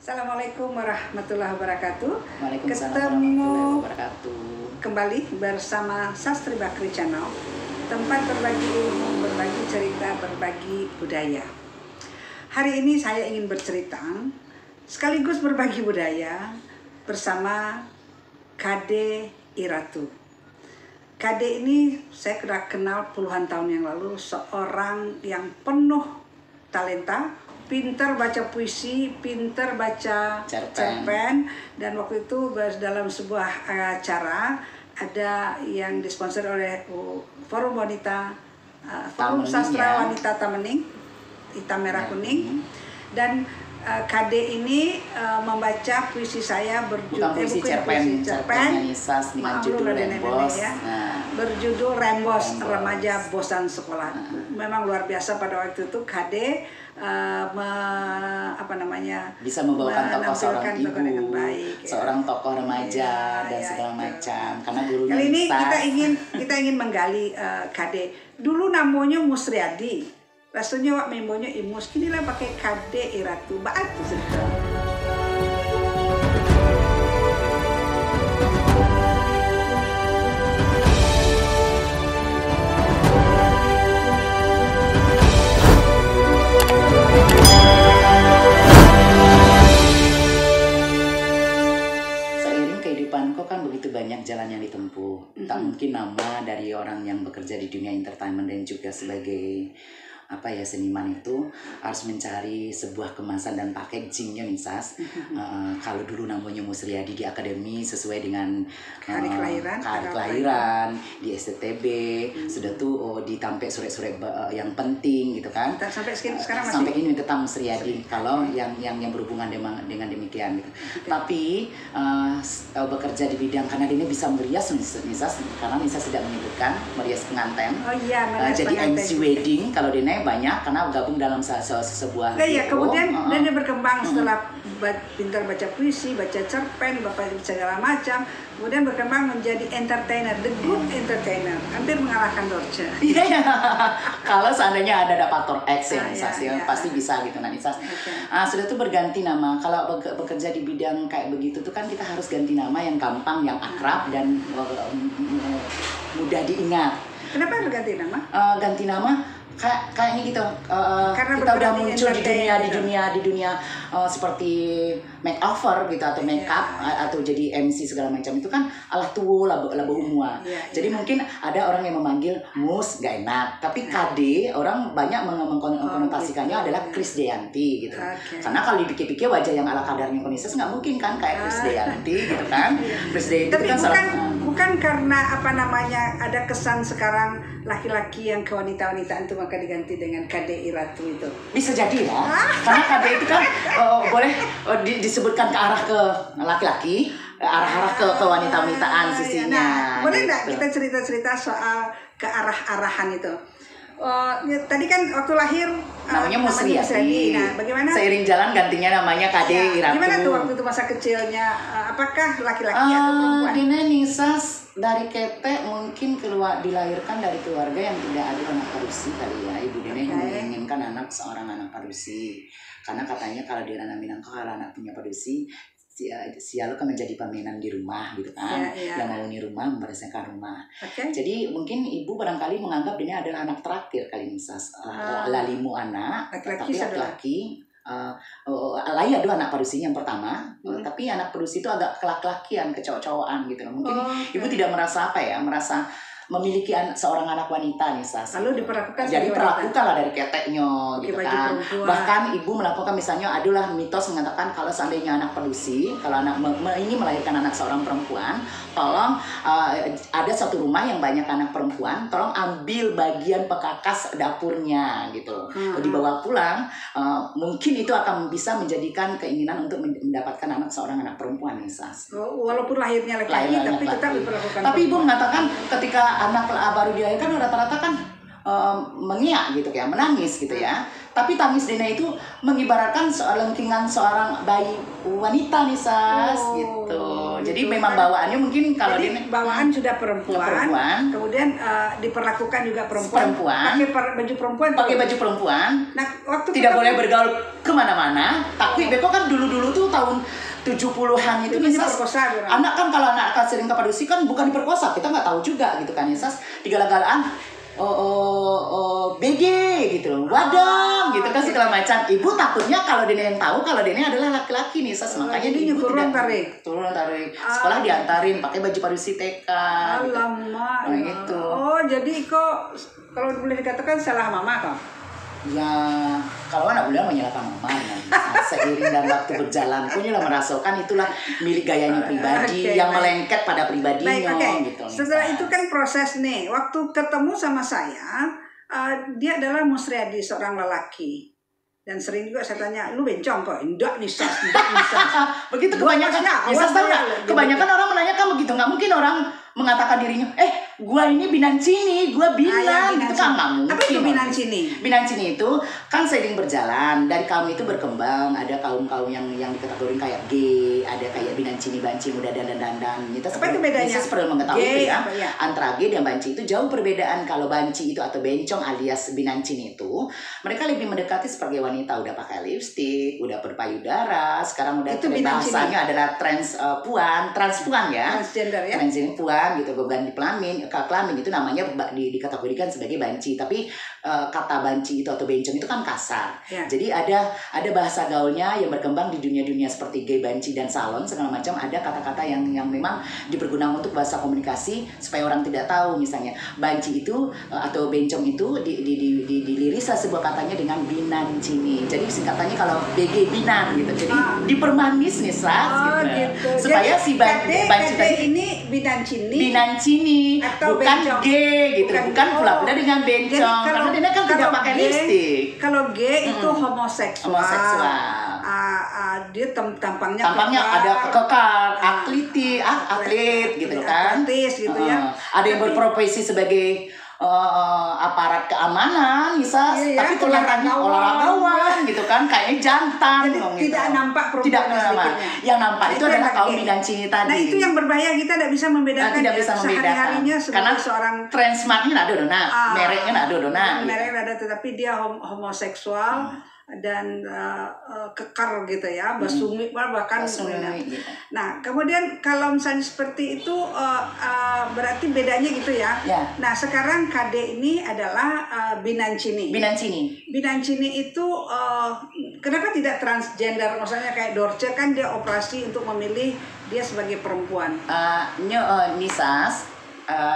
Assalamualaikum warahmatullahi wabarakatuh. Waalaikumsalam Ketemu warahmatullahi wabarakatuh. kembali bersama Sastri Bakri Channel, tempat berbagi ilmu, berbagi cerita, berbagi budaya. Hari ini saya ingin bercerita sekaligus berbagi budaya bersama Kade Iratu. Kade ini saya sudah kenal puluhan tahun yang lalu, seorang yang penuh talenta, pintar baca puisi, pintar baca cerpen, dan waktu itu dalam sebuah acara ada yang disponsor oleh Forum Wanita, Forum Sastra Wanita Tamening, hitam merah kuning, dan Kade ini membaca puisi saya berjudul cerpen dengan judul Rembos, berjudul Rembos, Remaja Bosan Sekolah. Memang luar biasa pada waktu itu Kade bisa membawakan tokoh seorang ibu, dengan baik, seorang tokoh remaja dan segala macam. Karena gurunya kali ini kita ingin menggali Kade. Dulu namanya Musriadi. Rasanya wak membonya imus, kini lah pakai Kade Iratu, batu sudah. Seiring kehidupan kok kan begitu banyak jalan yang ditempuh. Tak mungkin nama dari orang yang bekerja di dunia entertainment dan juga sebagai seniman itu harus mencari sebuah kemasan dan packagingnya nih Sas. Kalau dulu namanya Musriadi di akademi sesuai dengan hari kelahiran di STTB, sudah tuh ditampek surat-surat yang penting gitu kan. Sampai sekarang masih sampai ini tetap Musriadi kalau yang berhubungan dengan demikian gitu. Tapi bekerja di bidang karena ini bisa merias nih Sas, karena Nisa tidak menyebutkan merias pengantin. Oh iya, jadi MC wedding kalau Dene banyak karena gabung dalam sebuah kemudian dan dia berkembang setelah pintar baca puisi, baca cerpen, baca segala macam, kemudian berkembang menjadi entertainer, the good entertainer, hampir mengalahkan Dorce. Kalau seandainya ada faktor X ya, pasti bisa gitu nanti Sas. Sudah tuh berganti nama. Kalau bekerja di bidang kayak begitu tuh kan kita harus ganti nama yang gampang, yang akrab dan mudah diingat. Kenapa harus ganti nama? Ganti nama kayaknya gitu, karena kita udah muncul di dunia seperti makeover gitu atau makeup atau jadi MC segala macam itu kan alah tuh labu umua. Jadi mungkin ada orang yang memanggil Mus gak enak, tapi Kade orang banyak mengkonotasikannya adalah Krisdayanti gitu. Karena kalau dipikir-pikir wajah yang ala kadarnya Konises nggak mungkin kan kayak Krisdayanti gitu kan. Krisdayanti tapi kan bukan karena ada kesan sekarang laki-laki yang kewanita-wanitaan itu maka diganti dengan Kade Iratu itu. Bisa jadi ya. Karena Kade itu kan boleh disebutkan ke arah ke laki-laki, arah ke kewanita-wanitaan sisinya. Boleh nggak kita cerita-cerita soal kearah-arahan itu? Tadi kan waktu lahir namanya Musriadi. Nah, bagaimana? Seiring jalan gantinya namanya Kade Iratu. Gimana tuh waktu itu masa kecilnya? Apakah laki-laki atau perempuan? Dina Nisas dari ketek mungkin dilahirkan dari keluarga yang tidak ada anak parusi kali ya. Ibu Dina menginginkan seorang anak parusi. Karena katanya kalau di Ranah Minangkabau kalau anak punya parusi sial kan menjadi paminan di rumah gitu kan, yang menghuni rumah membereskan rumah. Jadi mungkin ibu barangkali menganggap ini adalah anak terakhir kali Nisas, lalimu anak, tapi laki-laki. Lain ada anak parusi yang pertama, tapi anak parusi itu agak kelak-lakian, kecowok-cowokan gitu. Mungkin ibu tidak merasa merasa memiliki seorang anak wanita nih Sas. Lalu diperlakukan jadi perlakukanlah dari keteknya gitu kan. Bahkan ibu melakukan misalnya adalah mitos mengatakan kalau seandainya anak parusi, kalau anak ingin melahirkan anak seorang perempuan, tolong ada satu rumah yang banyak anak perempuan, tolong ambil bagian pekakas dapurnya gitu. Dibawa pulang, mungkin itu akan bisa menjadikan keinginan untuk mendapatkan seorang anak perempuan nih Sas. Walaupun lahirnya laki-laki tapi tetap diperlakukan. Tapi ibu mengatakan ketika anak baru dilahirkan rata-rata kan mengiak gitu ya, menangis gitu ya. Tapi tangis Dene itu mengibaratkan lengkingan seorang bayi wanita nih Sas gitu. Jadi memang bawaannya mungkin kalau Dene bawaan sudah perempuan. Kemudian diperlakukan juga perempuan. Pakai baju perempuan. Nah, waktu tidak boleh bergaul kemana-mana. Tapi Beko kan dulu tuh tahun 70-an itu nih Sas. Anak kan kalau anak sering ke padusi kan bukan diperkosa, kita nggak tahu juga gitu kan ya Sas. Digala-galaan BG gitu loh, wadam gitu kan segala macam. Ibu takutnya kalau Dene yang tahu kalau Dene adalah laki-laki nih Sas, makanya ibu tidak turun tarik sekolah diantarin pakai baju padusi TK. Alamak, gitu. Gitu. Oh jadi kok kalau boleh dikatakan salah mama kok? Ya kalau anak boleh menyalahkan mama seiring dan waktu berjalan punya merasakan itulah milik gayanya pribadi yang melengket pada pribadinya. Gitu. Setelah itu kan proses nih, waktu ketemu sama saya, dia adalah Musriadi, seorang lelaki. Dan sering juga saya tanya, lu bencong kok? Enggak nih Sas. Begitu kebanyakan. Kebanyakan orang menanyakan begitu. Nggak mungkin orang mengatakan dirinya, gua ini Binancini, gua Binan, itu kan nggak mungkin. Apa itu Binancini? Binancini itu kan seiring berjalan dari kaum itu berkembang, ada kaum-kaum yang dikategorikan kayak G, ada kayak Binancini, Banci, Muda dan dandan. Apa itu bedanya? Kita perlu mengetahui ya, antara G dan Banci itu jauh perbedaan. Kalau Banci itu atau bencong alias Binancini itu, mereka lebih mendekati sebagai wanita, udah pakai lipstik, udah berpayudara, sekarang udah bahasanya adalah transpuan ya, transgender ya, transgender puan gitu, beban di kelamin itu namanya dikategorikan sebagai banci. Tapi kata banci itu atau bencong itu kan kasar. Jadi ada bahasa gaulnya yang berkembang di dunia seperti gay, banci dan salon segala macam. Ada kata-kata yang memang dipergunakan untuk bahasa komunikasi supaya orang tidak tahu. Misalnya banci itu atau bencong itu diliris sebuah katanya dengan Binancini. Jadi singkatannya kalau BG Binan gitu. Jadi dipermanis nih Sas gitu. Supaya si banci tadi ini Binancini atau bukan bencong. G gitu, bukan pula dengan bencong. Karena dia kan tidak pakai lipstik. Kalau G itu homoseksual. Dia tampangnya ada kekar, atlet gitu kan. Atletis gitu ya. Ada yang berprofesi sebagai aparat keamanan bisa, tapi kelihatannya olahragawan gitu kan, kayaknya jantan. Jadi tidak nampak perempuan. Tidak nampak. Yang nampak itu adalah kaum Binancini tadi. Nah itu yang berbahaya, kita tidak bisa membedakan. Tidak bisa membedakan. Karena seorang transmartnya ada dona, mereknya ada dona. Mereknya ada, tetapi dia homoseksual. Dan kekar gitu ya, bersumi bahkan. Gitu. Nah kemudian kalau misalnya seperti itu berarti bedanya gitu ya. Nah sekarang KD ini adalah Binancini itu kenapa tidak transgender, maksudnya kayak Dorce kan dia operasi untuk memilih dia sebagai perempuan. Nisas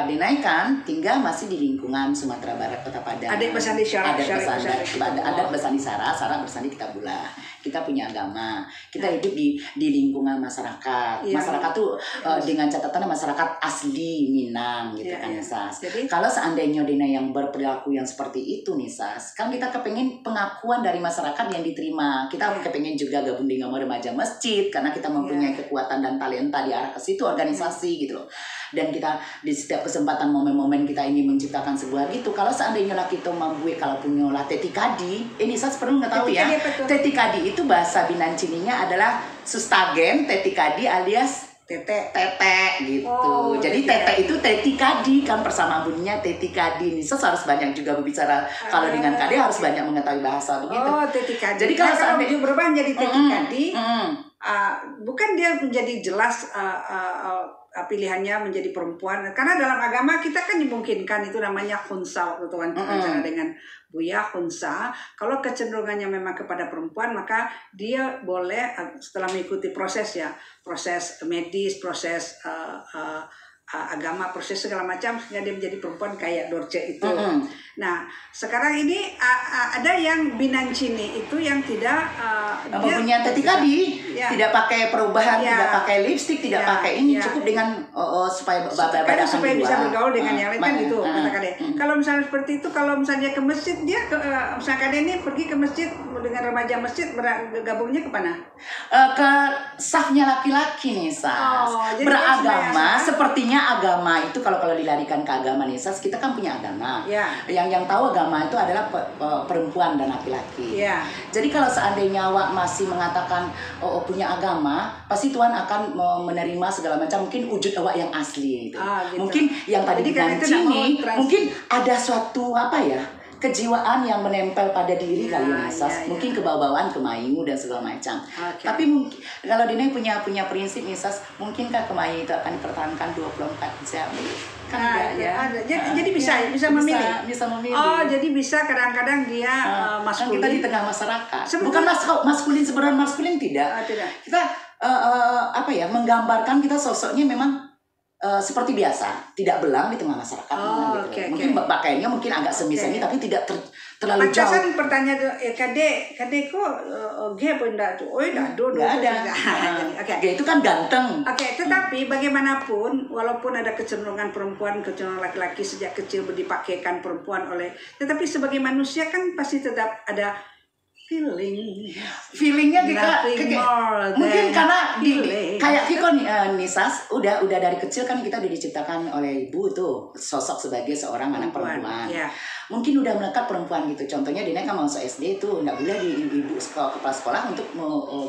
dinaikkan tinggal masih di lingkungan Sumatera Barat, Kota Padang. Adat bersandi Sara, adat bersandi Sara bersandi Kitabula. Kita punya agama, kita hidup di lingkungan masyarakat. Masyarakat tuh dengan catatan masyarakat asli Minang gitu kan Sas. Kalau seandainya Dina yang berperilaku yang seperti itu nih Sas, kan kita kepengen pengakuan dari masyarakat yang diterima. Kita kepengen juga gabung dengan remaja masjid karena kita mempunyai kekuatan dan talenta di arah ke situ organisasi gitu loh. Dan kita di setiap kesempatan momen-momen kita ini menciptakan sebuah gitu. Kalau seandainya lah kita mampu, kalau punya lah tetikadi, ini saya perlu mengetahui ya. Tetikadi itu bahasa Binancininya adalah sustagen, tetikadi alias tete gitu. Jadi tete itu tetikadi kan, persamaan bunyinya tetikadi. Nisa harus banyak juga berbicara. Kalau dengan kadi harus banyak mengetahui bahasa begitu. Tetikadi. Jadi kalau seandainya berubah menjadi tetikadi, bukan dia menjadi jelas pilihannya menjadi perempuan, karena dalam agama kita kan dimungkinkan itu namanya khunsa. Waktu Tuhan bicara dengan Buya khunsa, kalau kecenderungannya memang kepada perempuan, maka dia boleh setelah mengikuti proses medis, proses agama, proses segala macam, sehingga dia menjadi perempuan kayak Dorce itu. Nah sekarang ini ada yang Binancini itu yang tidak punya tetikadi, tidak pakai perubahan, tidak pakai lipstik, tidak pakai ini, cukup dengan supaya supaya bisa bergaul dengan yang lain kan gitu kata Kade. Kalau misalnya seperti itu, kalau misalnya ke masjid, dia misalnya Kade ini pergi ke masjid dengan remaja masjid, gabungnya ke mana? Ke safnya laki-laki nih Sas. Beragama sepertinya artinya agama itu kalau dilarikan ke agama nih, kita kan punya agama. Ya. Yang tahu agama itu adalah perempuan dan laki-laki. Ya. Jadi kalau seandainya awak masih mengatakan punya agama, pasti Tuhan akan menerima segala macam, mungkin wujud awak yang asli gitu. Gitu. Mungkin yang tadi digancini, mungkin ada suatu kejiwaan yang menempel pada diri kali ya, Nisas. Mungkin kebawa-bawaan ke Mayu dan segala macam. Tapi mungkin kalau Dina punya prinsip Nisas, mungkinkah ke Mayu itu akan dipertahankan 24 jam? Kan ada. Jadi bisa memilih. Bisa memilih. Oh, jadi bisa kadang-kadang dia maskulin. Kan kita di tengah masyarakat. Bukan maskulin sebenarnya maskulin tidak. Tidak. Kita menggambarkan kita sosoknya memang seperti biasa, tidak belang di tengah masyarakat. Mungkin pakaiannya mungkin agak semi-semi, tapi tidak terlalu jauh. Pantasan pertanyaan kade kok ge apa enggak tuh? Oh, enggak ada. Ge itu kan ganteng. Tetapi bagaimanapun, walaupun ada kecenderungan perempuan, kecenderungan laki-laki sejak kecil dipakaikan perempuan tetapi sebagai manusia kan pasti tetap ada feelingnya mungkin karena kayak Kiko Nisas udah dari kecil kan kita diciptakan oleh ibu tuh sosok sebagai seorang anak perempuan. Mungkin udah melekat perempuan gitu. Contohnya Dina kan masuk SD tuh nggak boleh di ibu kepala sekolah untuk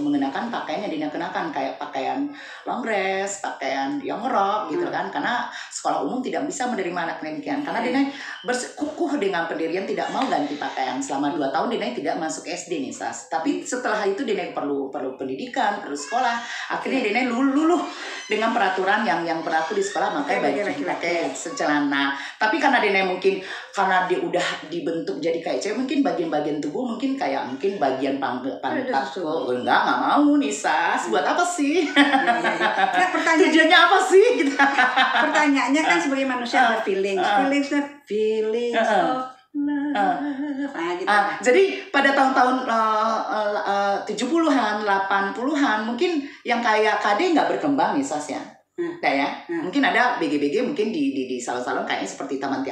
mengenakan pakaian yang Dina kenakan, kayak pakaian long dress, pakaian yang rok gitu kan, karena sekolah umum tidak bisa menerima anak demikian. Karena Dina bersikukuh dengan pendirian tidak mau ganti pakaian. Selama 2 tahun Dina tidak masuk SD nih, Sas. Tapi setelah itu Dina perlu pendidikan, perlu sekolah. Akhirnya Dina luluh dengan peraturan yang berlaku di sekolah, makanya pakai celana. Tapi karena Dina mungkin karena dia udah dibentuk jadi kayak cewek, mungkin bagian-bagian tubuh mungkin bagian pantat kok nggak mau nih, Sas. Buat apa sih? Nah, tujuannya apa sih? Gitu. Pertanyaannya kan sebagai manusia ada feelings of jadi pada tahun-tahun 70-an, 80-an mungkin yang kayak KD nggak berkembang nih, Sas ya. Mungkin ada BG-BG mungkin di salon-salon kayaknya seperti Padang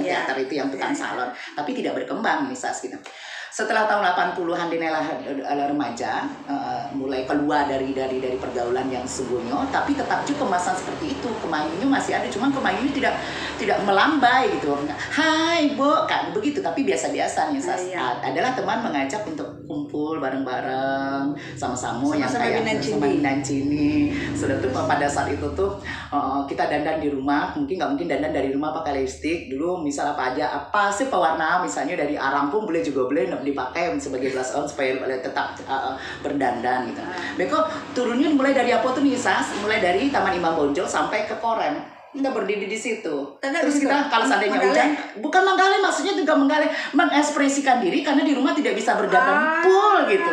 Teater itu yang tukang salon, tapi tidak berkembang nih, Sas gitu. Setelah tahun 80-an Dina remaja, mulai keluar dari pergaulan yang sesungguhnya, tapi tetap juga kemasan seperti itu. Kemayunya masih ada, cuman kemayunya tidak melambai gitu. Hai, Bu, kan begitu, tapi biasa-biasa nih, Sas. Adalah teman mengajak untuk kumpul bareng-bareng sama-sama yang kayak sama Nancini. Sudah tuh pada saat itu tuh kita dandan di rumah, mungkin dandan dari rumah pakai lipstick dulu, misal apa sih pewarna, misalnya dari arang pun boleh dipakai sebagai blush on supaya tetap berdandan gitu. Beko turunnya mulai dari apa tuh nih, Sas? Mulai dari Taman Imam Bonjol sampai ke Korem. Kita berdiri di situ. Terus kita kalau seandainya hujan, bukan menggale, maksudnya juga mengekspresikan diri karena di rumah tidak bisa berdandan full gitu.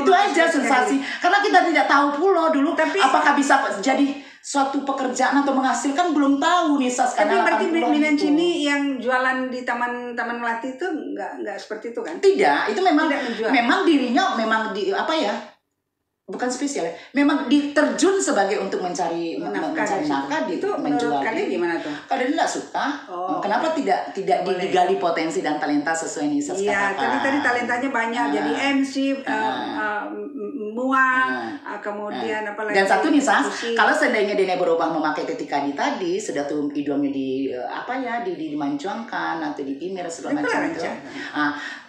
Itu aja sensasi. Karena kita tidak tahu pula dulu apakah bisa jadi suatu pekerjaan atau menghasilkan, belum tahu nih, Sas. Tapi berarti Minancini yang jualan di Taman Melati itu nggak seperti itu kan? Tidak, itu memang dirinya memang bukan spesial ya. Memang diterjun sebagai untuk mencari nafkah itu. menjual. Menurut kalian gimana tuh? Kalian tidak suka. Kenapa tidak digali potensi dan talenta sesuai Nisa katakan? Tadi talentanya banyak, jadi MC, kemudian apalagi. Dan satu nih, Sas, kalau seandainya Dene berubah memakai ketika tadi sudah tuh idomnya dimancuangkan atau dipinir segala macam itu.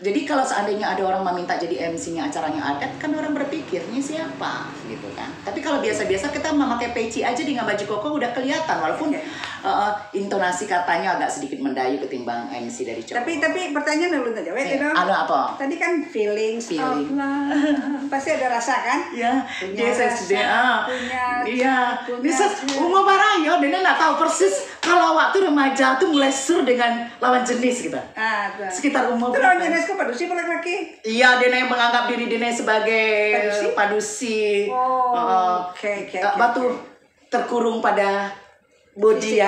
Jadi kalau seandainya ada orang meminta jadi MC-nya acaranya adat, kan orang berpikir ini siapa gitu kan. Tapi kalau biasa-biasa kita memakai peci aja dengan baju koko udah kelihatan, walaupun intonasi katanya agak sedikit mendayu ketimbang MC dari cowok. Tapi pertanyaan dulu tadi, ada apa? Tadi kan feelings of love. Pasti ada rasa kan? Ya, punya rasa, Bisa umur barayo, Dena nggak tahu persis kalau waktu remaja tuh mulai sur dengan lawan jenis gitu. Sekitar umur berapa? Lawan jenis padusi apa laki-laki? Iya, Dena yang menganggap diri Dena sebagai padusi. Batu terkurung pada body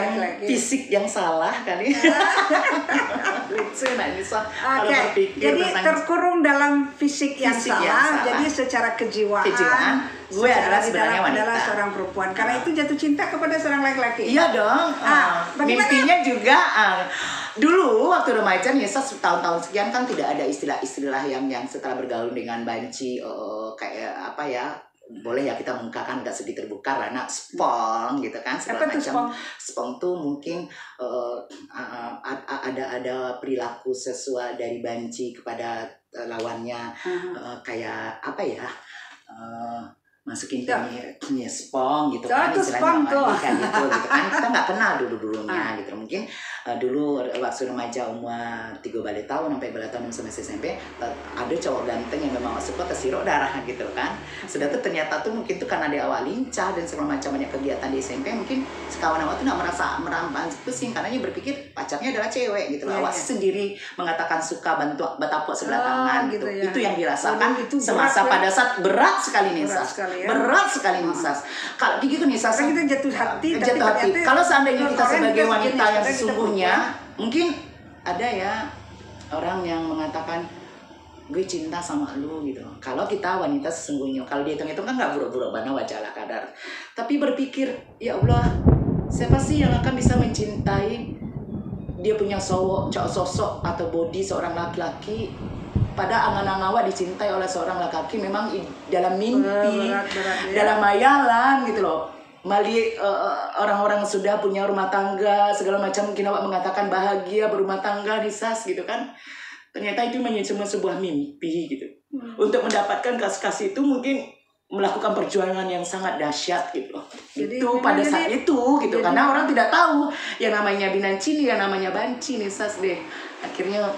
fisik yang salah kali. Lucu Nisa. Jadi terkurung dalam fisik yang salah. Jadi secara kejiwaan gue adalah sebenarnya adalah seorang perempuan. Karena itu jatuh cinta kepada seorang laki-laki. Iya dong. Mimpinya juga dulu waktu remaja Nisa tahun-tahun sekian kan tidak ada istilah-istilah yang setelah bergaul dengan banci kayak apa ya, boleh ya kita mengungkapkan nggak sedih terbuka karena spong gitu kan segala Apa tuh macam. spong? Spong tuh mungkin ada perilaku sesuai dari banci kepada lawannya, kayak apa ya, masukin punya spong gitu kan, istilahnya kayak gitu kan, kita nggak kenal dulunya gitu. Mungkin dulu waktu remaja umur 3 balik tahun sampai balik tahun sampai SMP ada cowok ganteng yang memang suka kesirok darah gitu kan. Sudah tuh ternyata tuh mungkin tuh karena dia awal lincah dan segala macam banyak kegiatan di SMP, mungkin sekawan awal tuh nggak merasa merampas pusing karena dia berpikir pacarnya adalah cewek gitu loh. Awal sendiri mengatakan suka bertapuk sebelah tangan gitu. Ya. Itu yang dirasakan itu semasa pada saat berat sekali nih berat sekali nih Sas. Kalau gitu nih Sas, kita jatuh hati. Kalau seandainya kita sebagai wanita yang sesungguhnya, mungkin ada ya orang yang mengatakan gue cinta sama lu gitu. Kalau kita wanita sesungguhnya, kalau dihitung-hitung kan nggak buruk-buruk bana wajalah kadar. Tapi berpikir, ya Allah, siapa sih yang akan bisa mencintai dia punya cowok sosok atau body seorang laki-laki pada angan-angan awak dicintai oleh seorang laki-laki memang dalam mimpi, dalam hayalan gitu loh. Mali orang-orang sudah punya rumah tangga segala macam mungkin awak mengatakan bahagia berumah tangga di Sas gitu kan. Ternyata itu cuma sebuah mimpi gitu. Untuk mendapatkan kasih itu mungkin melakukan perjuangan yang sangat dahsyat gitu loh. Jadi, itu pada saat itu gitu karena orang tidak tahu yang namanya binancini, yang namanya banci nih Sas deh. Akhirnya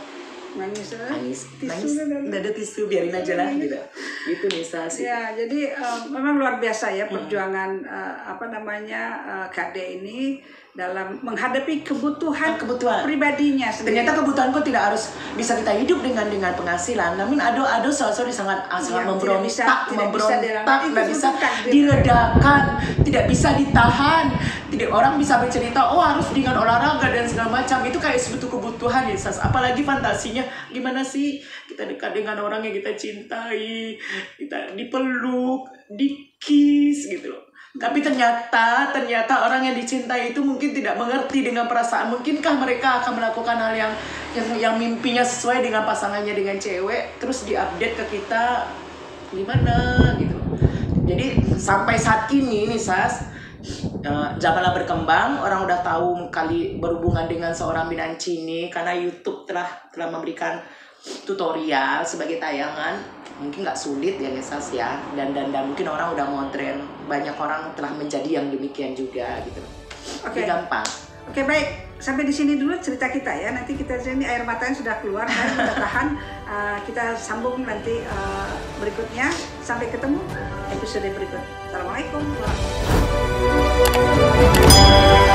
nangis nggak ada tisu biarin aja lah gitu itu nih Sas ya. Jadi memang luar biasa ya perjuangan Kak D ini dalam menghadapi kebutuhan pribadinya sendiri. Ternyata kebutuhanku tidak harus bisa kita hidup dengan penghasilan, namun ada sesuatu yang sangat memberontak, tidak bisa diredakan, tidak bisa ditahan. Tidak, orang bisa bercerita, oh harus dengan olahraga dan segala macam, itu kayak sebuah kebutuhan ya Sas. Apalagi fantasinya gimana sih kita dekat dengan orang yang kita cintai, kita dipeluk, dikis gitu loh. Tapi ternyata orang yang dicintai itu mungkin tidak mengerti dengan perasaan. Mungkinkah mereka akan melakukan hal yang mimpinya sesuai dengan pasangannya dengan cewek, terus diupdate ke kita gimana gitu. Jadi sampai saat ini nih Sas, zamanlah berkembang, orang udah tahu kali berhubungan dengan seorang binancini karena YouTube telah memberikan tutorial sebagai tayangan. Mungkin nggak sulit ya Sas ya, dan mungkin orang udah modern, banyak orang telah menjadi yang demikian juga gitu. Oke. Gampang. Oke, baik, sampai di sini dulu cerita kita ya. Nanti kita sini air matanya sudah keluar, kan kita tahan. Kita sambung nanti berikutnya. Sampai ketemu episode berikut. Assalamualaikum warahmatullahi wabarakatuh.